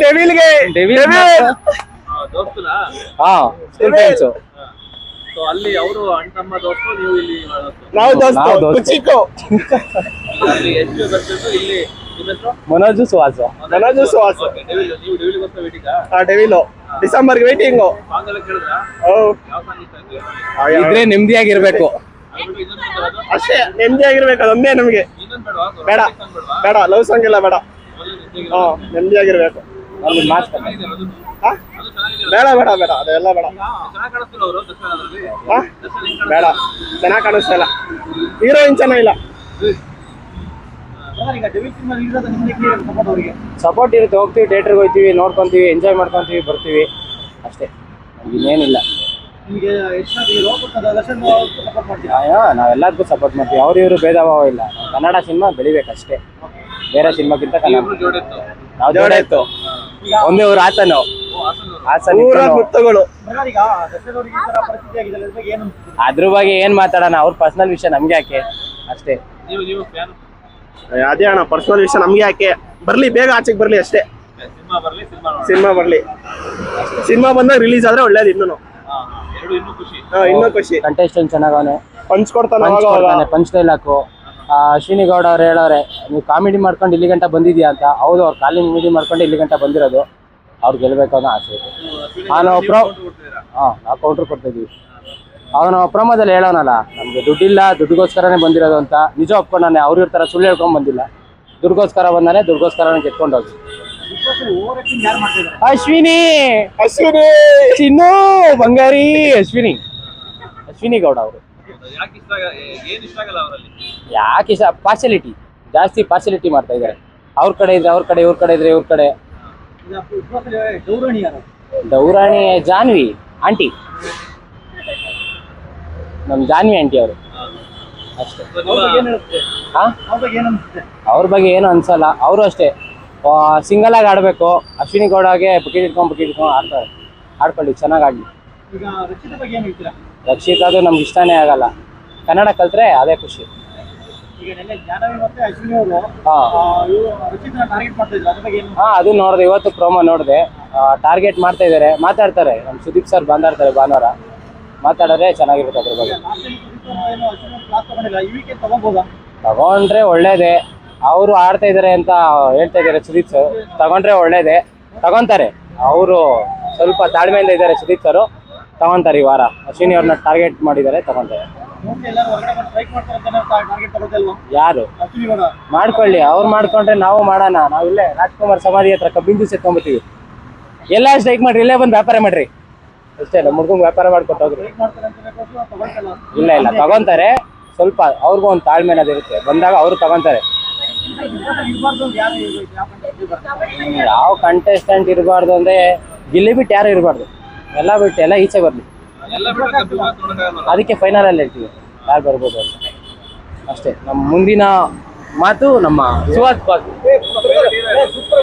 ಡೆವಿಲ್ಗೆ ದೋಸ್ತನಾ? ಹಾ school friends. So ಅಲ್ಲಿ ಅವರು ಅಣ್ಣ ತಮ್ಮ ದೋಸ್ತು, ನೀವು ಇಲ್ಲಿ ನಾವು ದೋಸ್ತು ಕುಚಿಕೋ. ಅಲ್ಲಿ ಎಷ್ಟು ಬರ್ತಿದ್ರು ಇಲ್ಲಿ? ನಿಮ್ಮ ಹೆಸರು? ಮನೋಜು ಸುಹಾಸ್. ಮನೋಜು ಸುಹಾಸ್. ನೀವು ಡೆವಿಲ್ಗೋಸ್ಕರ ವೇಟಿಂಗ್? ಡೆವಿಲು ಡಿಸೆಂಬರ್ಗೆ ವೇಟಿಂಗು. ಸಾಂಗ್ ಎಲ್ಲ ಕೇಳಿದ್ರಾ? ಯಾವ ಸಾಂಗ್ ಇಷ್ಟ? ಇದ್ರೆ ನೆಮ್ಮದಿಯಾಗಿರ್ಬೇಕು ಅಷ್ಟೇ, ನೆಮ್ಮದಿಯಾಗಿರ್ಬೇಕು, ಅದೊಂದೇ ನಮ್ಗೆ. ಇನ್ನೊಂದು ಬೇಡ ಬೇಡ, ಲವ್ ಸಾಂಗ್ ಎಲ್ಲ ಬೇಡ. ನೆಮ್ಮದಿಯಾಗಿರ್ಬೇಕು. ಅಲ್ಲಿ ಮಾಸ್ಕ್ ಬೇಡ ಬೇಡ ಬೇಡ, ಅದೆಲ್ಲ ಬೇಡ. ಬೇಡ, ಚೆನ್ನಾಗಿ ಕಾಣಿಸ್ತಾ ಇಲ್ಲ, ಹೀರೋಯಿನ್ ಚೆನ್ನಾಗಿಲ್ಲ. ಸಪೋರ್ಟ್ ಇರುತ್ತೆ, ಹೋಗ್ತೀವಿ, ಥಿಯೇಟರ್ಗೆ ಹೋಗ್ತೀವಿ, ನೋಡ್ಕೊಂತೀವಿ, ಎಂಜಾಯ್ ಮಾಡ್ಕೊಂತೀವಿ, ಬರ್ತೀವಿ ಅಷ್ಟೇ, ಇನ್ನೇನಿಲ್ಲ. ನಾವೆಲ್ಲದಕ್ಕೂ ಸಪೋರ್ಟ್ ಮಾಡ್ತೀವಿ, ಅವ್ರು ಇವರು ಭೇದ ಭಾವ ಇಲ್ಲ. ಕನ್ನಡ ಸಿನಿಮಾ ಬೆಳಿಬೇಕಷ್ಟೇ, ಬೇರೆ ಸಿನಿಮಾಗಿಂತ ಕನ್ನಡ ನಾವು ಜೋಡೆ ಇತ್ತು. ಒಂದೇ ಊರು ಹಾಸನು, ಅದ್ರ ಬಗ್ಗೆ ಏನ್ ಮಾತಾಡೋಣ, ಅವ್ರ ಪರ್ಸನಲ್ ವಿಷಯ ನಮ್ಗೆ ಯಾಕೆ ಅಷ್ಟೇ. ಅದೇ ಅಣ್ಣ, ಪರ್ಸನಲ್ ವಿಷಯ ನಮ್ಗೆ ಯಾಕೆ, ಬರ್ಲಿ ಬೇಗ ಆಚೆಗೆ ಬರ್ಲಿ ಅಷ್ಟೇ. ಸಿನಿಮಾ ಬರ್ಲಿ, ಸಿನಿಮಾ ಬಂದಾಗ ರಿಲೀಸ್ ಆದ್ರೆ ಒಳ್ಳೇದು. ಇನ್ನೂ ಖುಷಿ. ಕಂಟೆಸ್ಟೆಂಟ್ ಚೆನ್ನಾಗವನೆ, ಪಂಚ್ ಕೊಡ್ತಾನೆ, ಪಂಚ್ ಡೈಲಾಕು. ಅಶ್ವಿನಿ ಗೌಡ ಅವ್ರು ಹೇಳೋರೆ, ನೀವು ಕಾಮಿಡಿ ಮಾಡ್ಕೊಂಡು ಇಲ್ಲಿ ಗಂಟ ಬಂದಿದ್ಯಾ ಅಂತ. ಹೌದು, ಅವ್ರು ಕಾಮಿಡಿ ಮಾಡ್ಕೊಂಡು ಇಲ್ಲಿ ಗಂಟ ಬಂದಿರೋದು, ಅವ್ರು ಗೆಲ್ಬೇಕು ಅನ್ನೋ ಆಸೆ ಇದೆ. ನಾವು ಕೌಂಟ್ರ್ ಕೊಡ್ತಾ ಇದೀವಿ. ಅವನು ಪ್ರಮೋದಲ್ಲಿ ಹೇಳೋನಲ್ಲ, ನಮ್ಗೆ ದುಡ್ಡಿಲ್ಲ, ದುಡ್ಡಿಗೋಸ್ಕರನೇ ಬಂದಿರೋದು ಅಂತ. ನಿಜ ಒಪ್ಕೊಂಡಾನೆ, ಅವ್ರ ಇರ್ತಾರ ಸುಳ್ಳು ಹೇಳ್ಕೊಂಡ್ ಬಂದಿಲ್ಲ, ದುಡ್ಗೋಸ್ಕರ ಬಂದಾನೆ, ದುಡ್ಗೋಸ್ಕರನೇ ಗೆತ್ಕೊಂಡು ಹೋಗಿ. ಅಶ್ವಿನಿ ಚಿನ್ನು ಬಂಗಾರಿ, ಅಶ್ವಿನಿ ಗೌಡ ಅವರು. ಯಾಕೆ ಇಷ್ಟ? ಪಾರ್ಶಾಲಿಟಿ ಜಾಸ್ತಿ, ಪಾರ್ಶಾಲಿಟಿ ಮಾಡ್ತಾ ಇದ್ದಾರೆ. ಅವ್ರ ಕಡೆ ಇದ್ರೆ ಅವ್ರ ಕಡೆ, ಇವ್ರ ಕಡೆ ಇದ್ರೆ ಇವ್ರ ಕಡೆ. ಡೌರಾಣಿ ಜಾನ್ವಿ ಆಂಟಿ, ನಮ್ ಜಾನ್ವಿ ಆಂಟಿ ಅವರು ಅಷ್ಟೇ. ಅವ್ರ ಬಗ್ಗೆ ಏನು ಅನ್ಸಲ್ಲ, ಅವರು ಅಷ್ಟೇ ಸಿಂಗಲ್ ಆಗಿ ಆಡ್ಬೇಕು. ಅಶ್ವಿನಿ ಗೌಡಗೆ ಬಕೆಟ್ ಇಟ್ಕೊಂಡು ಆಡ್ತಾರೆ, ಆಡ್ಕೊಳ್ಳಿ, ಚೆನ್ನಾಗಿ ಆಡ್ಲಿ. ರಕ್ಷಿತಾದು ನಮ್ಗೆ ಇಷ್ಟನೇ ಆಗಲ್ಲ, ಕನ್ನಡ ಕಲ್ತ್ರೆ ಅದೇ ಖುಷಿ. ಅದು ನೋಡಿದೆ, ಇವತ್ತು ಪ್ರೋಮೋ ನೋಡಿದೆ, ಟಾರ್ಗೆಟ್ ಮಾಡ್ತಾ ಇದ್ದಾರೆ, ಮಾತಾಡ್ತಾರೆ. ನಮ್ಮ ಸುದೀಪ್ ಸರ್ ಬಂದಾಡ್ತಾರೆ ಭಾನುವಾರ, ಮಾತಾಡಿದ್ರೆ ಚೆನ್ನಾಗಿರುತ್ತೆ ಅದ್ರ ಬಗ್ಗೆ. ತಗೊಂಡ್ರೆ ಒಳ್ಳೇದೇ, ಅವರು ಆಡ್ತಾ ಇದ್ದಾರೆ ಅಂತ ಹೇಳ್ತಾ ಇದ್ದಾರೆ ಸುದೀಪ್ ಸರ್. ತಗೊಂಡ್ರೆ ಒಳ್ಳೇದೇ, ತಗೊಂತಾರೆ. ಅವರು ಸ್ವಲ್ಪ ತಾಳ್ಮೆಯಿಂದ ಇದ್ದಾರೆ ಸುದೀಪ್ ಸರ್, ತಗೊಂತಾರೆ. ಈ ವಾರ ಅಶ್ವಿನಿ ಅವ್ರನ್ನ ಟಾರ್ಗೆಟ್ ಮಾಡಿದ್ದಾರೆ, ತಗೊಂತಾರೆ. ಯಾರು ಮಾಡ್ಕೊಳ್ಳಿ, ಅವ್ರು ಮಾಡ್ಕೊಂಡ್ರೆ ನಾವು ಮಾಡೋಣ. ನಾವಿಲ್ಲೇ ರಾಜ್ಕುಮಾರ್ ಸಮಾಧಿ ಹತ್ರ ಕಬ್ಬಿನ ಜ್ಯೂಸ್ ಎತ್ಕೊಂಡ್ಬರ್ತೀವಿ. ಎಲ್ಲ ಸ್ಟ್ರೈಕ್ ಮಾಡ್ರಿ, ಇಲ್ಲೇ ಬಂದು ವ್ಯಾಪಾರ ಮಾಡ್ರಿ ಅಷ್ಟೇ. ನಮ್ಮ ಹುಡ್ಗಂಗೆ ವ್ಯಾಪಾರ ಮಾಡ್ಕೊಟ್ಟು ಹೋಗ್ರಿ. ಇಲ್ಲ ತಗೊಂತಾರೆ, ಸ್ವಲ್ಪ ಅವ್ರಿಗೂ ಒಂದು ತಾಳ್ಮೆ ಅನ್ನೋದಿರುತ್ತೆ. ಬಂದಾಗ ಅವರು ತಗೊಂತಾರೆ. ಯಾವ ಕಂಟೆಸ್ಟೆಂಟ್ ಇರಬಾರ್ದು ಅಂದ್ರೆ, ಗಿಲ್ಲಿ ಬಿಟ್ಟು ಯಾರು ಇರಬಾರ್ದು, ಎಲ್ಲ ಬಿಟ್ಟು ಎಲ್ಲ ಈಚೆ ಬರಲಿ. ಅದಕ್ಕೆ ಫೈನಲ್ ಅಲ್ಲಿ ಹೇಳ್ತೀವಿ ಯಾರು ಬರ್ಬೋದು ಅಂತ ಅಷ್ಟೇ. ನಮ್ಮ ಮುಂದಿನ ಮಾತು ನಮ್ಮ ಸುಹಾಸ್ ಬಾಸ್.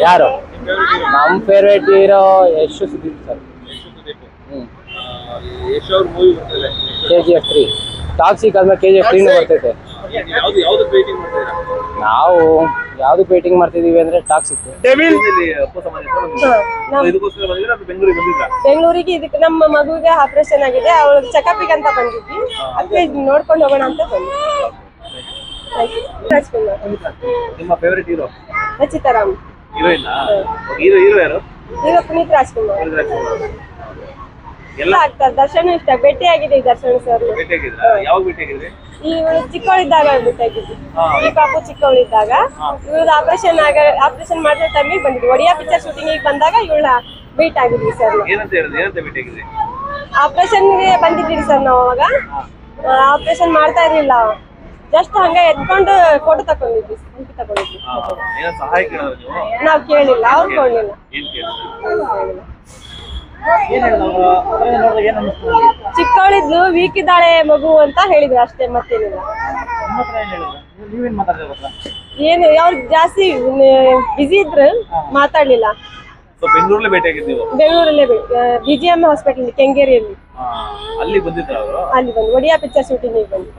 ಯಾರು ನಮ್ಮ favourite hero? Yash Sudeep sir. KGF 3 toxic ಆದ್ಮೇಲೆ KGF 3 ಬರ್ತೈತೆ. ನಾವು ಯಾವ್ದು ಪೇಟಿಂಗ್ ಮಾಡ್ತಿದೀವಿ ಅಂದ್ರೆ ಟಾಕ್ಸಿಕ್. ಬೆಂಗಳೂರಿಗೆ ಇದಕ್ಕೆ ನಮ್ಮ ಮಗುವಿಗೆ ಆಪರೇಷನ್ ಆಗಿದೆ, ಅವಳಿಗೆ ಚೆಕಪ್ಗೆ ಅಂತ ಬಂದಿದ್ವಿ, ಅದಕ್ಕೆ ನೋಡ್ಕೊಂಡು ಹೋಗೋಣ ಅಂತ ಬಂದ್ವಿ. ನಿಮ್ಮ ಫೇವರೇಟ್ ಹೀರೋ? ರಚಿತಾರಾಮ್. ಹೀರೋ ಯಾರು? ಹೀರೋ ಪುನೀತ್ ರಾಜ್ಕುಮಾರ್. ಎಲ್ಲ ಆಗ್ತಾರೆ. ದರ್ಶನ್ ಇಷ್ಟ, ಭೇಟಿ ಆಗಿದೆ ದರ್ಶನ್ ಸರ್. ಯಾವಾಗ ಭೇಟಿ ಆಗಿದ್ರಿ? ಇವಳು ಚಿಕ್ಕವಳಿದ್ದಾಗ ಭೇಟಿಯಾಗಿದ್ವಿ. ಈ ಪಾಪು ಚಿಕ್ಕವಳಿದ್ದಾಗ. ಇವ್ರದ್ದು ಆಪರೇಷನ್ ಮಾಡಿದ ಟೈಮಿಗೆ ಬಂದಿದ್ವಿ. ಒಡಿಯಾ ಪಿಕ್ಚರ್ ಶೂಟಿಂಗ್ ಬಂದಾಗ ಇವಳ ಭೇಟಿ ಆಗಿದ್ವಿ ಸರ್. ಆಪರೇಷನ್ಗೆ ಬಂದಿದ್ವಿ ಸರ್ ನಾವು. ಅವಾಗ ಆಪರೇಷನ್ ಮಾಡ್ತಾ ಇರ್ಲಿಲ್ಲ, ಜಸ್ಟ್ ಹಂಗ ಎತ್ಕೊಂಡು ಫೋಟೋ ತಕೊಂಡಿದ್ವಿ. ನಾವ್ ಕೇಳಿಲ್ಲ, ಅವ್ರು ಕೊಡ್ಲಿಲ್ಲ. ಚಿಕ್ಕವಳಿದ್ಲು, ವೀಕ್ ಇದ್ದಾಳೆ ಮಗು ಅಂತ ಹೇಳಿದ್ರು ಅಷ್ಟೇ, ಮತ್ತೇನಿಲ್ಲ. ಏನು ಅವ್ರಿಗೆ ಜಾಸ್ತಿ ಬಿಸಿ ಇದ್ರು, ಮಾತಾಡ್ಲಿಲ್ಲ. ಬೆಂಗಳೂರಲ್ಲೇ BGM ಹಾಸ್ಪಿಟಲ್ ಕೆಂಗೇರಿಯಲ್ಲಿ. ಅಲ್ಲಿ ಬಂದು ಒಡಿಯಾ ಪಿಕ್ಚರ್ ಶೂಟಿಂಗ್ ಬಂದು.